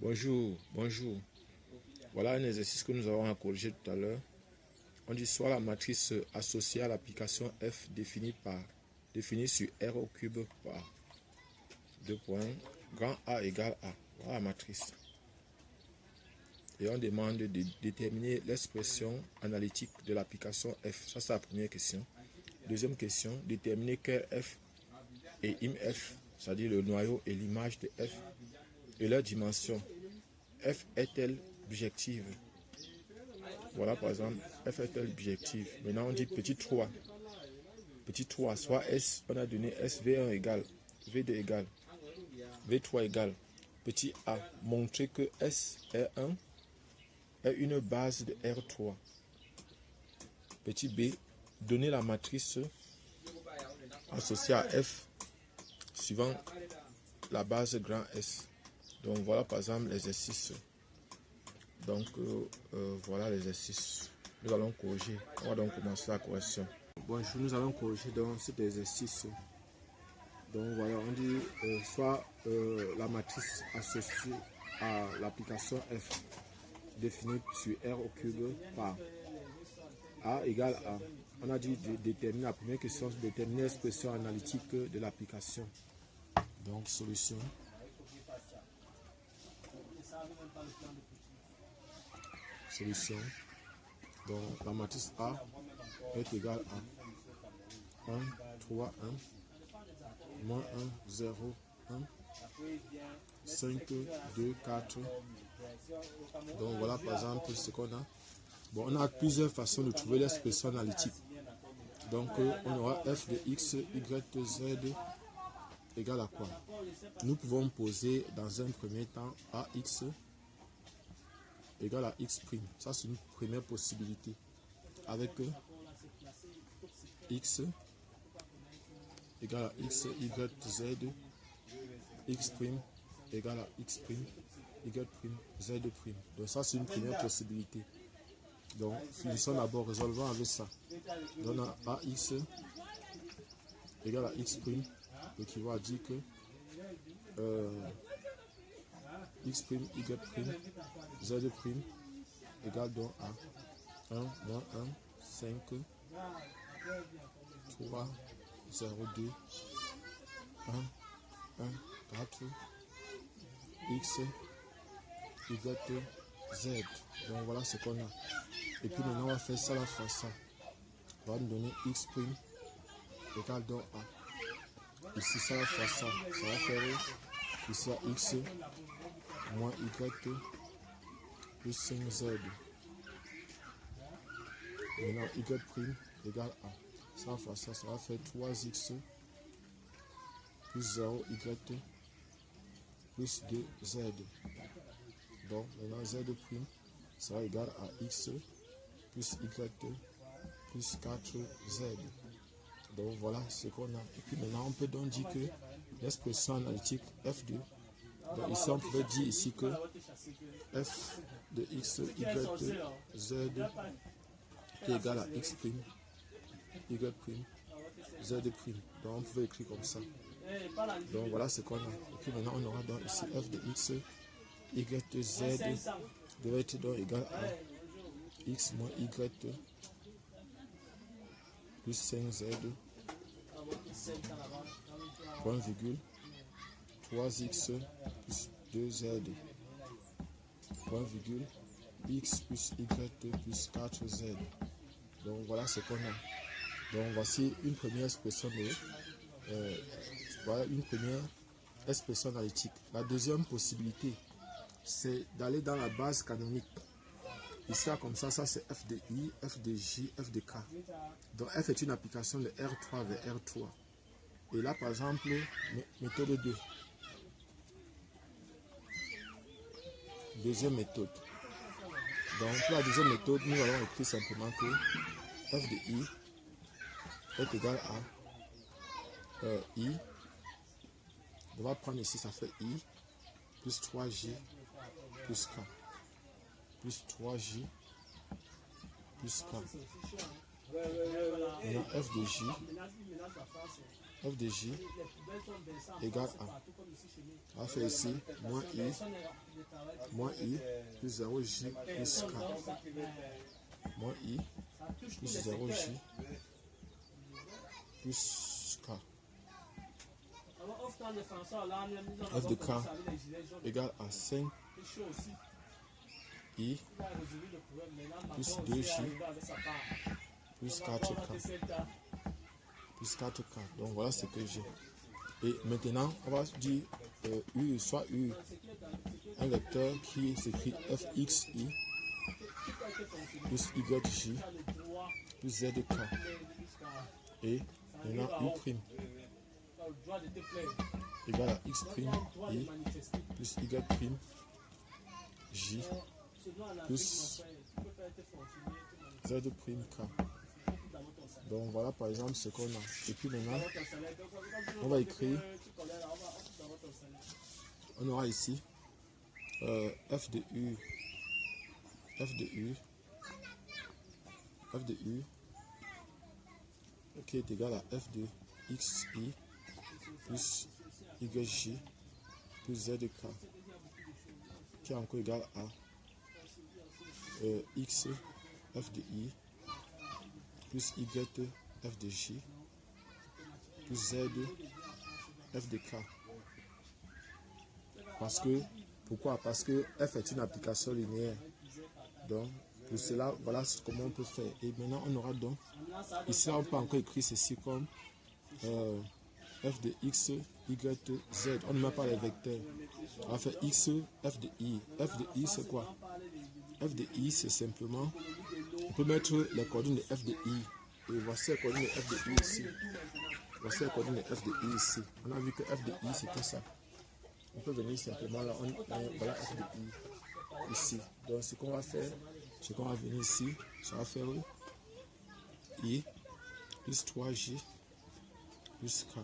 Bonjour, bonjour. Voilà un exercice que nous avons à corriger tout à l'heure. On dit soit la matrice associée à l'application f définie sur R au cube par 2 points, grand A égale A. Voilà la matrice. Et on demande de déterminer l'expression analytique de l'application f. Ça, c'est la première question. Deuxième question, déterminer quel f et IMF, c'est-à-dire le noyau et l'image de f, et leur dimension. F est-elle bijective? Voilà par exemple, f est-elle bijective? Maintenant on dit petit 3. Petit 3, soit S, on a donné SV1 égale, V2 égale, V3 égale. Petit a, montrer que SR1 est une base de R3. Petit b, donner la matrice associée à F suivant la base grand S. Donc voilà par exemple l'exercice. Donc voilà l'exercice. Nous allons corriger. On va donc commencer la correction. Bonjour, nous allons corriger donc cet exercice. Donc voilà, on dit soit la matrice associée à l'application F définie sur R au cube par A égale A. On a dit de déterminer la première question, déterminer l'expression analytique de l'application. Donc solution. Solution. Donc la matrice A est égale à 1, 3, 1, moins 1, 0, 1, 5, 2, 4. Donc voilà par exemple ce qu'on a. Bon, on a plusieurs façons de trouver l'expression analytique. Donc on aura f de x, y, z égale à quoi? Nous pouvons poser dans un premier temps ax égale à x'. Ça c'est une première possibilité. Avec x égale à x, y, z, x' égale à x', y', z'. Donc ça c'est une première possibilité. Donc finissons d'abord, résolvant avec ça. Donc on a ax égale à x', qui va dire que x', y', z' égale donc à 1, moins 1, 5, 3, 0, 2, 1, 1, 4, x, y, z. Donc voilà ce qu'on a. Et puis maintenant on va faire ça la fois ça. On va nous donner x' égale donc à. Ici ça la fois ça. Ça va faire ici à x moins y plus 5z. Maintenant y' égale à. Ça va faire ça. Ça va faire 3x plus 0 y plus 2z. Donc maintenant z' sera égal à x plus y plus 4z. Donc voilà ce qu'on a. Et puis maintenant on peut donc dire que l'expression analytique f2. Donc ici on pouvait dire ici que f de x, y, z est égal à x', y', z'. Donc on pouvait écrire comme ça. Donc voilà ce qu'on a. Et puis maintenant on aura donc ici f de x, y, z devrait être donc égal à x moins y plus 5z point virgule 3x plus 2z point virgule x plus y plus 4z. Donc voilà ce qu'on a. Donc voici une première expression voilà une première expression analytique. La deuxième possibilité, c'est d'aller dans la base canonique. Ici, comme ça c'est f de i, f de j, f de k. Donc f est une application de R3 vers R3. Et là, par exemple, méthode 2. Deuxième méthode. Donc pour la deuxième méthode, nous allons écrire simplement que f de i est égal à i. On va prendre ici, ça fait i plus 3j plus k. Plus 3j plus k. Maintenant f de j f de j égale à. On va faire ici moins i plus 0j plus k. Moins i plus 0j plus k. F de k égale à 5 i plus 2j plus 4k. Plus 4k. Donc voilà ce que j'ai. Et maintenant, on va dire U, soit U, un vecteur qui s'écrit fxi plus yj plus zk. Et maintenant U' égale à x' i plus y' j plus z'. Donc voilà par exemple ce qu'on a. Et puis maintenant, on va écrire, on aura ici f de u qui est égal à f de xi plus yj plus zk qui est encore égal à x f de i plus y f de j plus z f de k. Parce que, pourquoi? Parce que f est une application linéaire. Donc, pour cela, voilà comment on peut faire. Et maintenant, on aura donc, ici, on peut encore écrire ceci comme f de x, y, z. On ne met pas les vecteurs. On va faire x, f de i. F de i, c'est quoi? F de i, c'est simplement, on peut mettre les coordonnées de f de i. Et voici les coordonnées de f de i ici. Voici les coordonnées de f de i ici. On a vu que f de i, c'était ça. On peut venir simplement là, voilà f de i ici. Donc ce qu'on va faire, c'est qu'on va venir ici, ça va faire i plus 3j plus k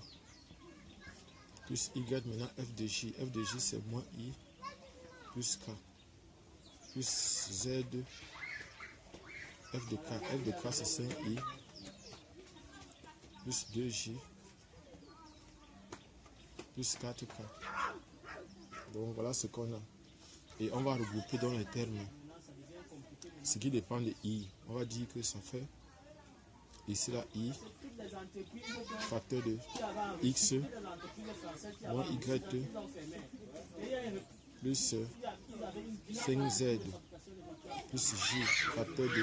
plus y, maintenant f de j. F de j c'est moins i plus k plus z f de k. F de k c'est 5i plus 2j plus 4k. Donc voilà ce qu'on a. Et on va regrouper dans les termes ce qui dépend de i. On va dire que ça fait ici la i facteur de x moins y plus 5z plus j facteur de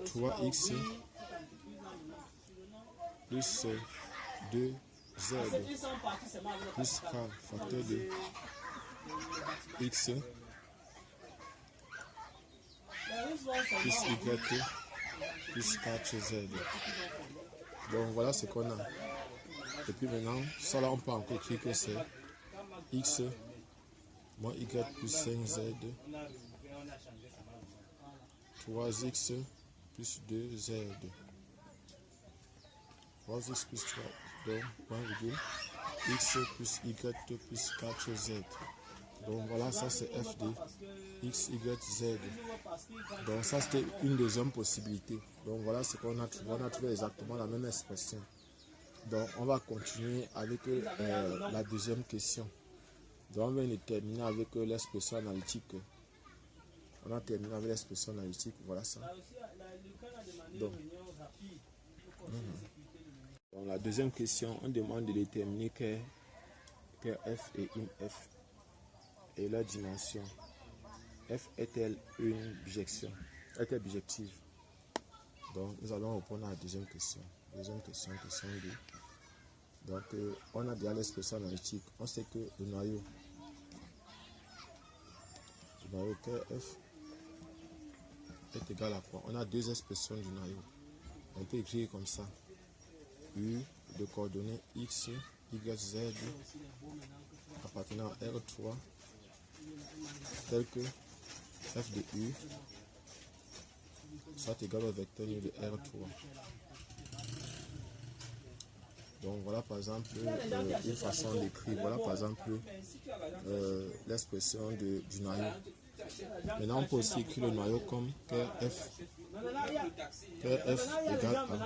3x plus 2z plus k facteur de x plus y plus 4z. Donc voilà ce qu'on a. Et puis maintenant, ça là on peut encore écrire que c'est x moins y plus 5z 3x plus 2z 3x plus 3. Donc point virgule x plus y plus 4z. Donc voilà, ça c'est f de x, y, z. Donc ça c'était une deuxième possibilité. Donc voilà ce qu'on a trouvé. On a trouvé exactement la même expression. Donc on va continuer avec la deuxième question. Donc on va terminer avec l'expression analytique. On a terminé avec l'expression analytique. Voilà ça. Donc, dans la deuxième question, on demande de déterminer que f est une f. Et la dimension f est-elle une bijection? Est-elle bijective? Donc nous allons répondre à la deuxième question. Deuxième question, question 2. Donc on a déjà l'expression analytique. On sait que le noyau KF est égal à quoi? On a deux expressions du noyau. On peut écrire comme ça. U de coordonnées x, y, z appartenant à R3 tel que f de u soit égal au vecteur de R3. Donc voilà par exemple une façon d'écrire. Voilà par exemple l'expression du noyau. Maintenant on peut aussi écrire le noyau comme KF égale à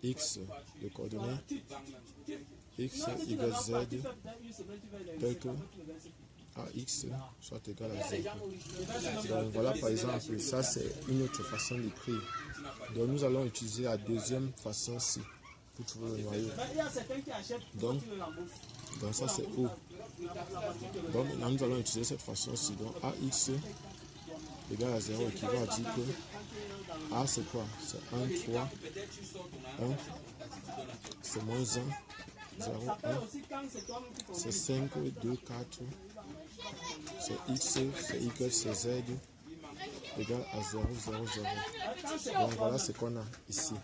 x, les coordonnées x, y, z, tel que ax soit égal à 0. Donc voilà par exemple, ça c'est une autre façon d'écrire. Donc nous allons utiliser la deuxième façon-ci pour trouver le noyau. Donc ça c'est O. Donc maintenant nous allons utiliser cette façon-ci. Donc ax égale à 0 qui va dire que A c'est quoi? C'est 1, 3, 1, c'est moins 1, 0, 1, c'est 5, 2, 4, c'est x, c'est y, c'est z, égale à 0, 0, 0. Donc voilà ce qu'on a ici.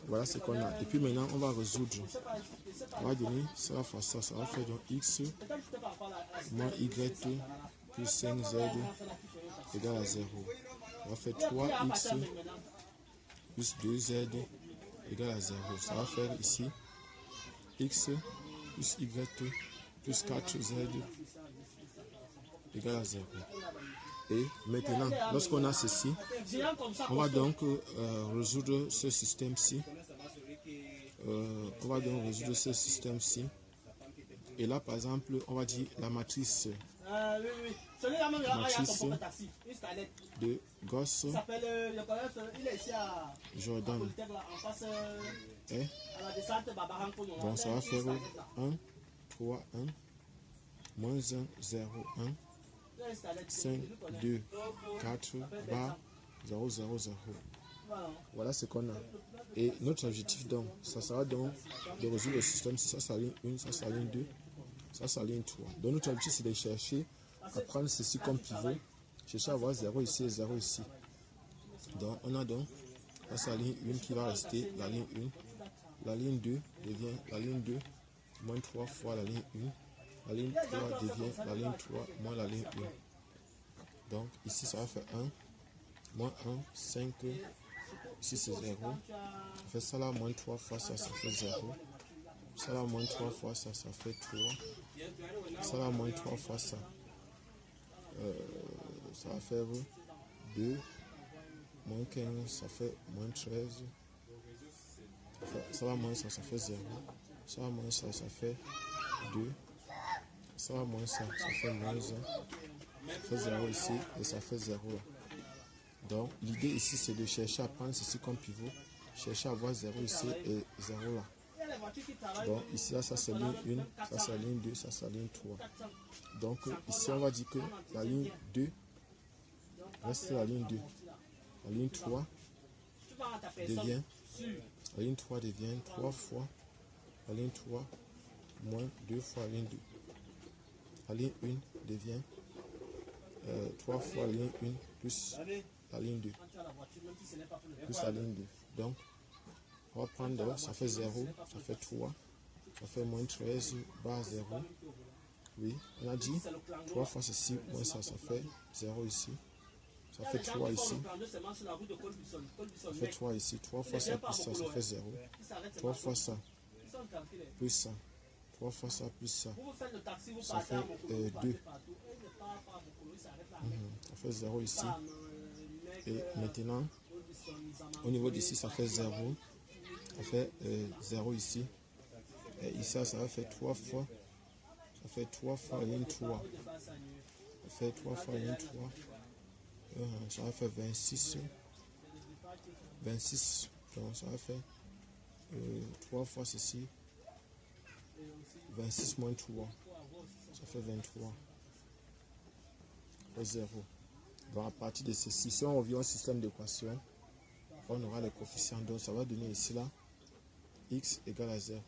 Voilà ce qu'on a. Et puis maintenant, on va résoudre. On va donner ça fois ça. Ça va faire donc x moins y plus 5z égale à 0. On va faire 3x plus 2z égale à 0. Ça va faire ici x plus y plus 4z égale à 0. Et maintenant, lorsqu'on a ceci, on va donc résoudre ce système-ci. Et là, par exemple, on va dire la matrice de Gauss, Jordan. Donc ça va faire 1, 3, 1, moins 1, 0, 1. 5, 2, 4, bas, 0, 0, 0. Voilà ce qu'on a. Et notre objectif donc, ça sera donc de résoudre le système si ça s'aligne 1, ça s'aligne 2, ça s'aligne 3. Donc notre objectif c'est de chercher à prendre ceci comme pivot, chercher à avoir 0 ici et 0 ici. Donc on a donc ça ligne 1 qui va rester la ligne 1. La ligne 2 devient la ligne 2 moins 3 fois la ligne 1. La ligne 3 devient la ligne 3 moins la ligne 1. Donc ici ça va faire 1, moins 1, 5, ici c'est 0. On fait ça là, moins 3 fois ça, ça fait 0. Ça là, moins 3 fois ça, ça fait 3. Ça là, moins 3 fois ça, ça va faire 2. Moins 15, ça fait moins 13. Ça va moins ça, ça fait 0. Ça va moins ça, ça fait 2. Ça va moins ça, ça fait moins 1. Ça fait 0 ici et ça fait 0 là. Donc l'idée ici c'est de chercher à prendre ceci comme pivot. Chercher à avoir 0 ici et 0 là. Donc ici là, ça c'est ligne 1, ça c'est ligne 2, ça c'est ligne 3. Donc ici on va dire que la ligne 2 reste la ligne 2. La ligne 3 devient, la ligne 3 devient 3 fois la ligne 3 moins 2 fois la ligne 2. La ligne 1 devient 3 fois la ligne 1 plus la ligne 2. Plus la ligne 2. Donc, on va prendre, ça fait 0, ça fait 3, ça fait moins 13, bas 0. Oui, on a dit 3 fois ceci, moins ça, ça fait 0 ici. Ça fait 3 ici. Ça fait 3 ici. 3 fois ça plus ça, ça fait 0. 3 fois ça plus ça. 3 fois ça plus ça. Ça fait 2. Ça fait 0 ici. Et maintenant, au niveau d'ici, ça fait 0. Ça fait 0 ici. Et ici, ça va faire 3 fois. Ça fait 3 fois la ligne 3. Ça fait 3 fois la ligne 3. Ça va faire 26. 26. Donc ça va faire 3 fois ceci. 26 moins 3. Ça fait 23. Ça fait 0. Donc à partir de ceci, si on revient au système d'équation, on aura les coefficients. Donc ça va donner ici là x égale à 0,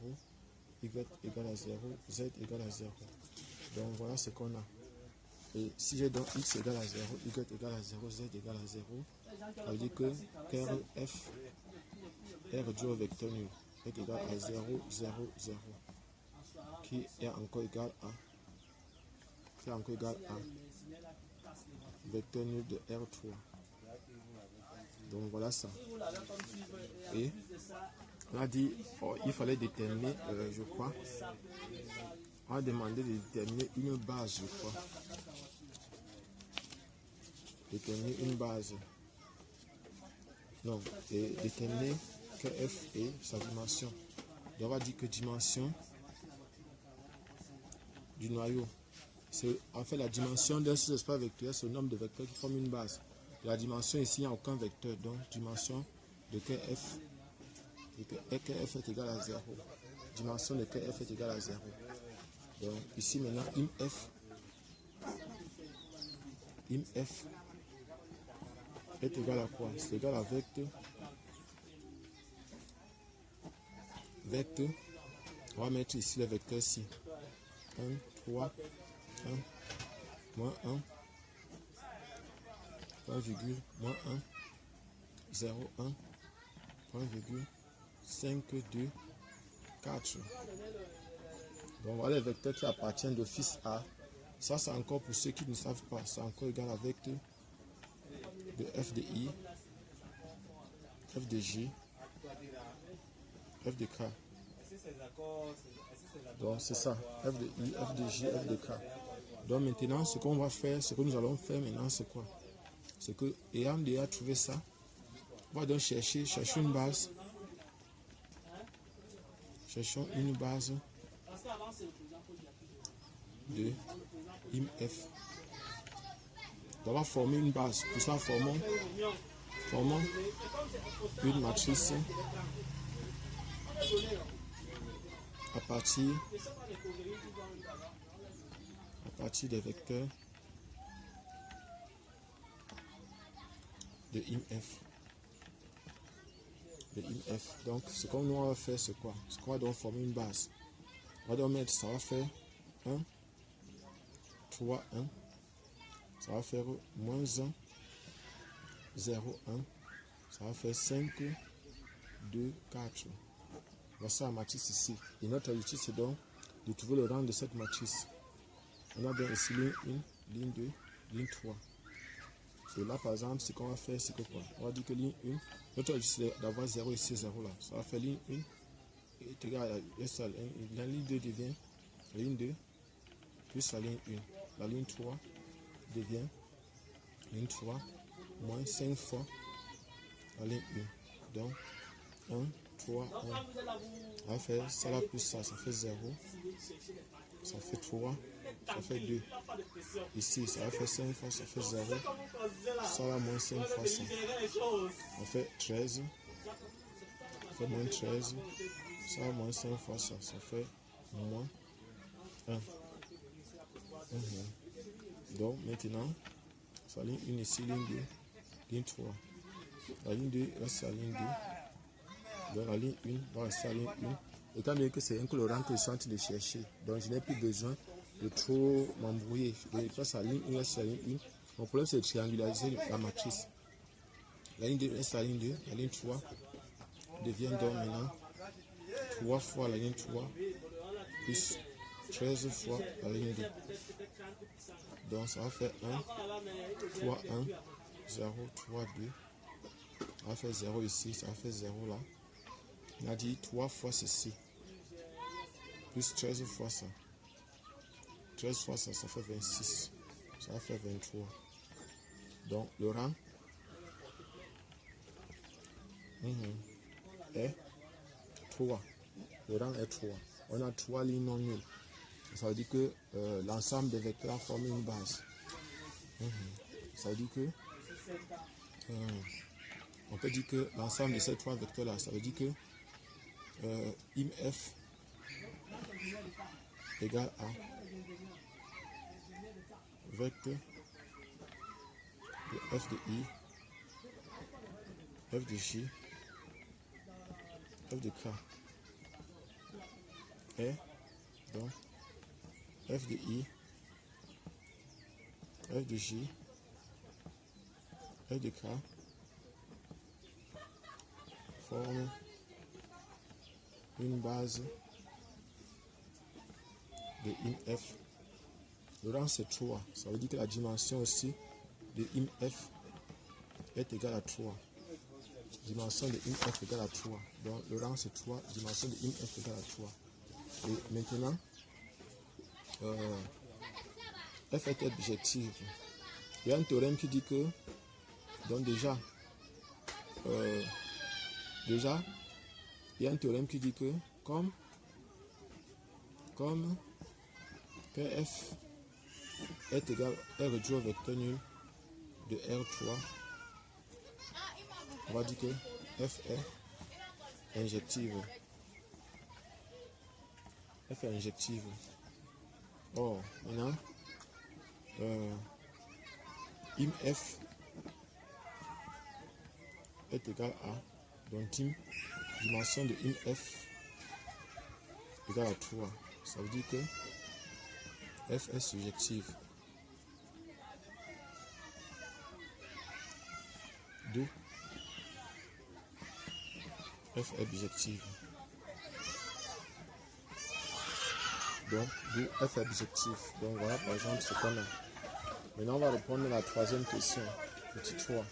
y égale à 0, z égale à 0. Donc voilà ce qu'on a. Et si j'ai donc x égale à 0, y égale à 0, z égale à 0, ça veut dire que curl f est réduit au vecteur nul, est égal à 0, 0, 0, qui est encore égal à, vecteur nul de R3. Donc voilà ça. Et on a dit, il fallait déterminer, je crois, on a demandé de déterminer une base, je crois. Déterminer une base. Non, et déterminer que F et sa dimension. Donc on va dire que dimension du noyau, c'est en fait la dimension d'un sous-espace vectoriel, c'est le nombre de vecteurs qui forment une base. La dimension ici, il n'y a aucun vecteur, donc dimension de KF, KF est égal à 0. Dimension de KF est égal à 0. Donc ici maintenant, IMF est égal à quoi? C'est égal à vecteur. On va mettre ici les vecteurs ici. 1, 3, 1, moins 1, point virgule, moins 1, 0, 1, point virgule, 5, 2, 4. Donc voilà les vecteurs qui appartiennent d'office à. Ça c'est encore pour ceux qui ne savent pas. C'est encore égal à vecteur de f de i, f de j, f de k. Donc c'est ça, f de i, f de j, f de k. Donc maintenant ce qu'on va faire, ce que nous allons faire maintenant c'est quoi? C'est que ayant déjà trouvé ça, on va donc chercher une base. Cherchons une base de IMF. On va former une base. Pour ça, formons une matrice à partir des vecteurs de IMF. Donc, ce qu'on va faire, c'est quoi? C'est qu'on va donc former une base. On va donc mettre, ça va faire 1, 3, 1. Ça va faire moins 1, 0, 1. Ça va faire 5, 2, 4. Voici la matrice ici. Et notre objectif, c'est donc de trouver le rang de cette matrice. On a donc ici ligne 1, ligne 2, ligne 3. Et là, par exemple, ce qu'on va faire, c'est que quoi? On va dire que ligne 1, notre objectif, c'est d'avoir 0 ici, 0 là. Ça va faire ligne 1 est égal à la ligne 2 devient ligne 2 plus la ligne 1. La ligne 3 devient ligne 3 moins 5 fois la ligne 1. Donc 1, 3, 1. On va faire ça là plus ça, ça fait 0. Ça fait 3, ça fait 2. Ici, ça va faire 5 fois, ça fait 0. Ça là moins 5 fois ça. Ça fait 13. Ça fait moins 13. Ça va moins 5 fois ça. Ça fait moins 1. Donc maintenant, ça ligne 1 ici, ligne 2, ligne 3. La ligne 2 reste à ligne 2. Donc la ligne 1 va rester à ligne 1. Étant donné que c'est un colorant que je suis en train de chercher, donc je n'ai plus besoin de trop m'embrouiller. Je passe à la ligne 1 reste à la ligne 1. Mon problème c'est de triangulariser la matrice. La ligne 2 reste à la ligne 2. La ligne 3 devient donc maintenant 3 fois la ligne 3 plus 13 fois la ligne 2. Donc ça va faire 1, 3, 1, 0, 3, 2. Ça va faire 0 ici, ça va faire 0 là. On a dit 3 fois ceci. Plus 13 fois ça. 13 fois ça, ça fait 26. Ça va faire 23. Donc le rang est 3. Le rang est 3. On a 3 lignes non nulles. Ça veut dire que l'ensemble des vecteurs forme une base. Ça veut dire que on peut dire que l'ensemble de ces 3 vecteurs là, ça veut dire que IMF égale à vecteur de f de i, f de j, f de k. Et donc f de i, f de j, f de k forment une base de IMF. Le rang c'est 3. Ça veut dire que la dimension aussi de IMF est égale à 3. Dimension de IMF égale à 3. Donc le rang c'est 3. Dimension de IMF égale à 3. Et maintenant, F est objective. Il y a un théorème qui dit que, donc déjà il y a un théorème qui dit que comme PF est égal à R réduit au vecteur nul de R3, on va dire que F est injective. F est injective. Or, maintenant, IMF est égal à, donc dimension de IMF égale à 3. Ça veut dire que F est surjective. D'où F est bijective. Donc, d'où F est bijective. Donc, voilà par exemple ce qu'on a. Maintenant, on va reprendre la troisième question. Petit 3.